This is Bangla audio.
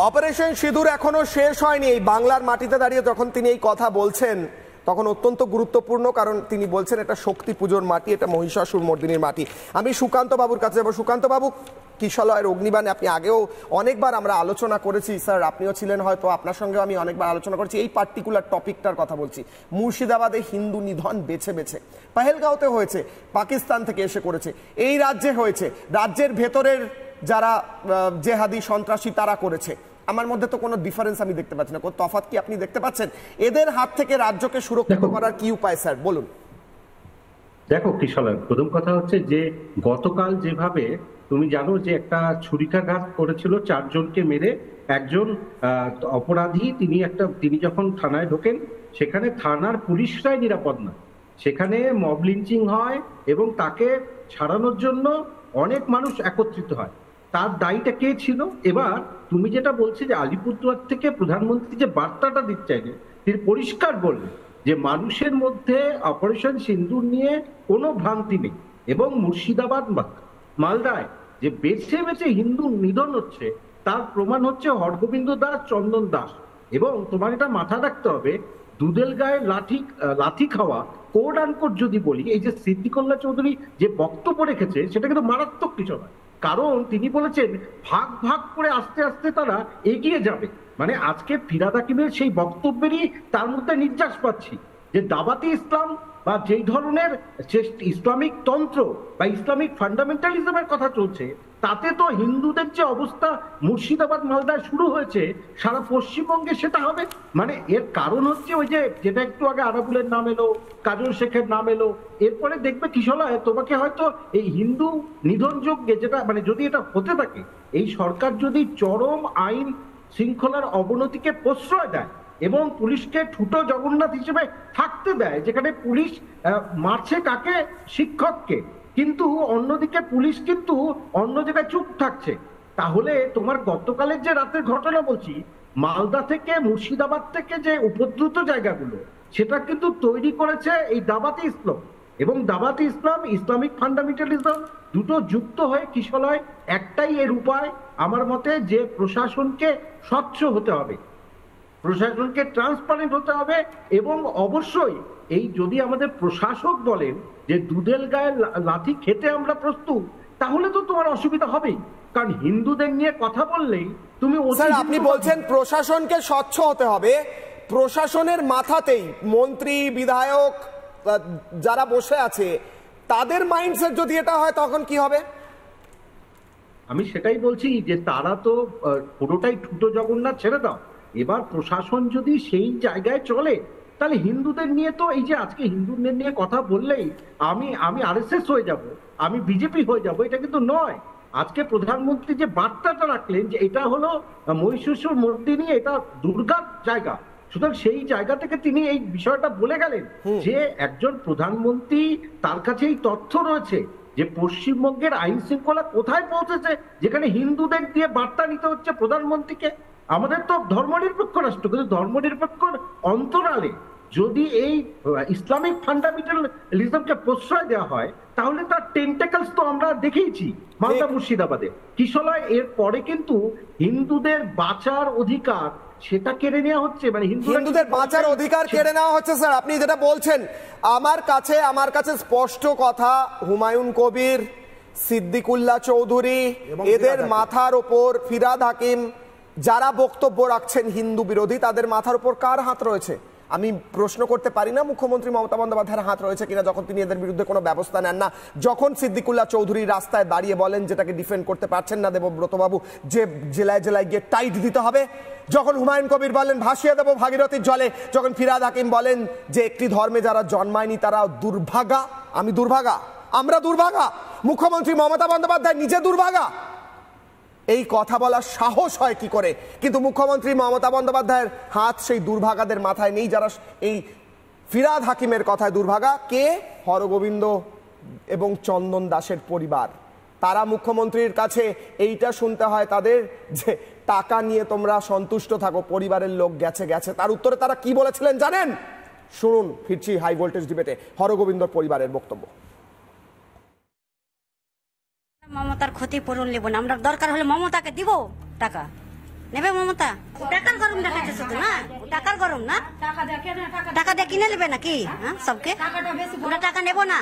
অপারেশন সিঁদুর এখনো শেষ হয়নি। এই বাংলার মাটিতে দাঁড়িয়ে যখন তিনি এই কথা বলছেন তখন অত্যন্ত গুরুত্বপূর্ণ, কারণ তিনি বলছেন এটা শক্তি পুজোর মাটি, এটা মহিষাসুর মর্দিনীর মাটি। আমি সুকান্ত বাবুর কাছে যাবো। সুকান্ত বাবু, কিশলয়ের অগ্নিবাণে আপনি আগেও অনেকবার আমরা আলোচনা করেছি, স্যার আপনিও ছিলেন, হয়তো আপনার সঙ্গেও আমি অনেকবার আলোচনা করেছি এই পার্টিকুলার টপিকটার কথা বলছি। মুর্শিদাবাদে হিন্দু নিধন বেছে বেছে, পহেলগাঁওতে হয়েছে, পাকিস্তান থেকে এসে করেছে, এই রাজ্যে হয়েছে, রাজ্যের ভেতরের যারা জেহাদি সন্ত্রাসী তারা করেছে। আমার মধ্যে তো কোনো ডিফারেন্স আমি দেখতে পাচ্ছি না, কোনো তফাৎ কি আপনি দেখতে পাচ্ছেন? এদের হাত থেকে রাজ্যকে সুরক্ষিত করার কি উপায় স্যার, বলুন। দেখো কিশলয়, প্রথম কথা হচ্ছে যে গতকাল যেভাবে তুমি জানো যে একটা ছুরিকাঘাত করেছিল, 4 জনকে মেরে একজন অপরাধী, তিনি যখন থানায় ঢোকেন সেখানে থানার পুলিশরাই নিরাপদ না, সেখানে মব লিঞ্চিং হয় এবং তাকে ছাড়ানোর জন্য অনেক মানুষ একত্রিত হয়। তার দায়ীটা কে ছিল? এবার তুমি যেটা বলছো যে আলিপুরদুয়ার থেকে প্রধানমন্ত্রী যে বার্তাটা দিচ্ছে, তিনি পরিষ্কার বললেন যে মানুষের মধ্যে অপারেশন সিন্দুর নিয়ে কোনো ভ্রান্তি নেই, এবং মুর্শিদাবাদ মালদায় যে বেছে বেছে হিন্দু নিধন হচ্ছে তার প্রমাণ হচ্ছে হরগোবিন্দ দাস, চন্দন দাস। এবং তোমার এটা মাথায় রাখতে হবে, দুধেল গায়ে লাঠি খাওয়া কোড আনকোড যদি বলি, এই যে সিদ্দিকুল্লাহ চৌধুরী যে বক্তব্য রেখেছে সেটা কিন্তু মারাত্মক কিছু নয়, কারণ তিনি বলেছেন ভাগ ভাগ করে আস্তে আস্তে তারা এগিয়ে যাবে। মানে আজকে ফিরহাদ হাকিমের সেই বক্তব্যেরই তার মধ্যে নির্যাস পাচ্ছি যে দাওয়াতি ইসলাম বা যেই ধরনের ইসলামিক তন্ত্র বা ইসলামিক ফান্ডামেন্টালিজমের কথা চলছে, তাতে তো হিন্দুদের যে অবস্থা মুর্শিদাবাদ মালদায় শুরু হয়েছে, সারা পশ্চিমবঙ্গে সেটা হবে। মানে এর কারণ হচ্ছে ওই যে যেটা একটু আগে আরাবুলের নাম এলো, কাজল শেখের নাম এলো, এরপরে দেখবে কিশলয় তোমাকে হয়তো এই হিন্দু নিধন যজ্ঞে যেটা মানে যদি এটা হতে থাকে, এই সরকার যদি চরম আইন শৃঙ্খলার অবনতিকে প্রশ্রয় দেয় এবং পুলিশকে ঠুটো জগন্নাথ হিসেবে থাকতে দেয়, যেখানে পুলিশ মারছে কাকে? শিক্ষককে, কিন্তু অন্যদিকে পুলিশ কিন্তু অন্য জায়গায় চুপ থাকছে, তাহলে তোমার গতকালের যে রাতের ঘটনা বলছি, মালদা থেকে মুর্শিদাবাদ থেকে যে উপদ্রুত জায়গাগুলো, সেটা কিন্তু তৈরি করেছে এই দাওয়াতি ইসলাম, এবং দাওয়াতি ইসলাম ইসলামিক ফান্ডামেন্টালিজম দুটো যুক্ত হয়ে কিশলয় একটাই এর উপায় আমার মতে, যে প্রশাসনকে স্বচ্ছ হতে হবে, প্রশাসনকে ট্রান্সপারেন্ট হতে হবে। এবং অবশ্যই এই যদি আমাদের প্রশাসক বলেন যে দুধেল গায়ে লাঠি খেতে আমরা প্রস্তুত, তাহলে তো তোমার অসুবিধা হবেই, কারণ হিন্দুদের নিয়ে কথা বললেই তুমি। স্যার আপনি বলছেন প্রশাসনকে স্বচ্ছ হতে হবে, প্রশাসনের মাথাতেই মন্ত্রী বিধায়ক যারা বসে আছে তাদের মাইন্ডসেট যদি এটা হয় তখন কি হবে? আমি সেটাই বলছি যে তারা তো পুরোটাই ঠুটো জগন্নাথ ছেড়ে দাও, এবার প্রশাসন যদি সেই জায়গায় চলে, তাহলে হিন্দুদের নিয়ে তো এই যে আজকে হিন্দুদের নিয়ে কথা বললেই আমি আরএসএস হয়ে যাব, আমি বিজেপি হয়ে যাব, এটা কিন্তু নয়। আজকে প্রধানমন্ত্রী যে বার্তাটা রাখলেন যে এটা হলো মহিষাসুর মর্দিনী, এটা দুর্গার জায়গা, সুতরাং সেই জায়গা থেকে তিনি এই বিষয়টা বলে গেলেন যে একজন প্রধানমন্ত্রী, তার কাছে এই তথ্য রয়েছে যে পশ্চিমবঙ্গের আইন শৃঙ্খলা কোথায় পৌঁছেছে, যেখানে হিন্দুদের দিয়ে বার্তা নিতে হচ্ছে প্রধানমন্ত্রীকে। আমাদের তো ধর্মনিরপেক্ষ রাষ্ট্র, কিন্তু ধর্মনিরপেক্ষ অন্তরালে যদি এই ইসলামিক ফান্ডামেন্টালিজমকে প্রশ্রয় দেওয়া হয়, তাহলে তার টেন্টাকলস তো আমরা দেখেইছি মালদা মুর্শিদাবাদে। কিশলয় এর পরে কিন্তু হিন্দুদের বাঁচার অধিকার সেটা কেড়ে নেওয়া হচ্ছে, মানে হিন্দুদের বাঁচার অধিকার কেড়ে নেওয়া হচ্ছে। স্যার আপনি যেটা বলছেন আমার কাছে স্পষ্ট কথা, হুমায়ুন কবির, সিদ্দিকুল্লাহ চৌধুরী, এদের মাথার ওপর ফিরহাদ হাকিম যারা বক্তব্য রাখছেন হিন্দু বিরোধী, তাদের মাথার উপর কার হাত রয়েছে? আমি প্রশ্ন করতে পারি না মুখ্যমন্ত্রী মমতা বন্দ্যোপাধ্যায়ের হাত রয়েছে কিনা, যখন তিনি এদের বিরুদ্ধে কোনো ব্যবস্থা নেন না, যখন সিদ্দিকুল্লাহ চৌধুরী রাস্তায় দাঁড়িয়ে বলেন যেটাকে ডিফেন্ড করতে পারছেন না দেবব্রত বাবু, যে জেলায় জেলায় গিয়ে টাইট দিতে হবে, যখন হুমায়ুন কবির বলেন ভাসিয়ে দেবো ভাগীরথীর জলে, যখন ফিরহাদ হাকিম বলেন যে একটি ধর্মে যারা জন্মায়নি তারা দুর্ভাগা, আমি দুর্ভাগা, আমরা দুর্ভাগা, মুখ্যমন্ত্রী মমতা বন্দ্যোপাধ্যায় নিজে দুর্ভাগা, এই কথা বলার সাহস হয় কি করে? কিন্তু মুখ্যমন্ত্রী মমতা বন্দ্যোপাধ্যায়ের হাত সেই দুর্ভাগাদের মাথায় নেই, যারা এই ফিরহাদ হাকিমের কথায় দুর্ভাগা। কে? হরগোবিন্দ এবং চন্দন দাসের পরিবার। তারা মুখ্যমন্ত্রীর কাছে এইটা শুনতে হয় তাদের যে টাকা নিয়ে তোমরা সন্তুষ্ট থাকো, পরিবারের লোক গেছে গেছে। তার উত্তরে তারা কি বলেছিলেন জানেন? শুনুন, ফিরছি হাই ভোল্টেজ ডিবেটে, হরগোবিন্দর পরিবারের বক্তব্য। মমতার ক্ষতিপূরণ নেব না আমরা, দরকার হলে মমতাকে দিব টাকা, নেবে মমতা? টাকার গরম দেখাচ্ছে শুধু না, টাকার গরম না, টাকা দিয়ে কিনে নেবে নাকি? হ্যাঁ, সবকে টাকা নেবো না।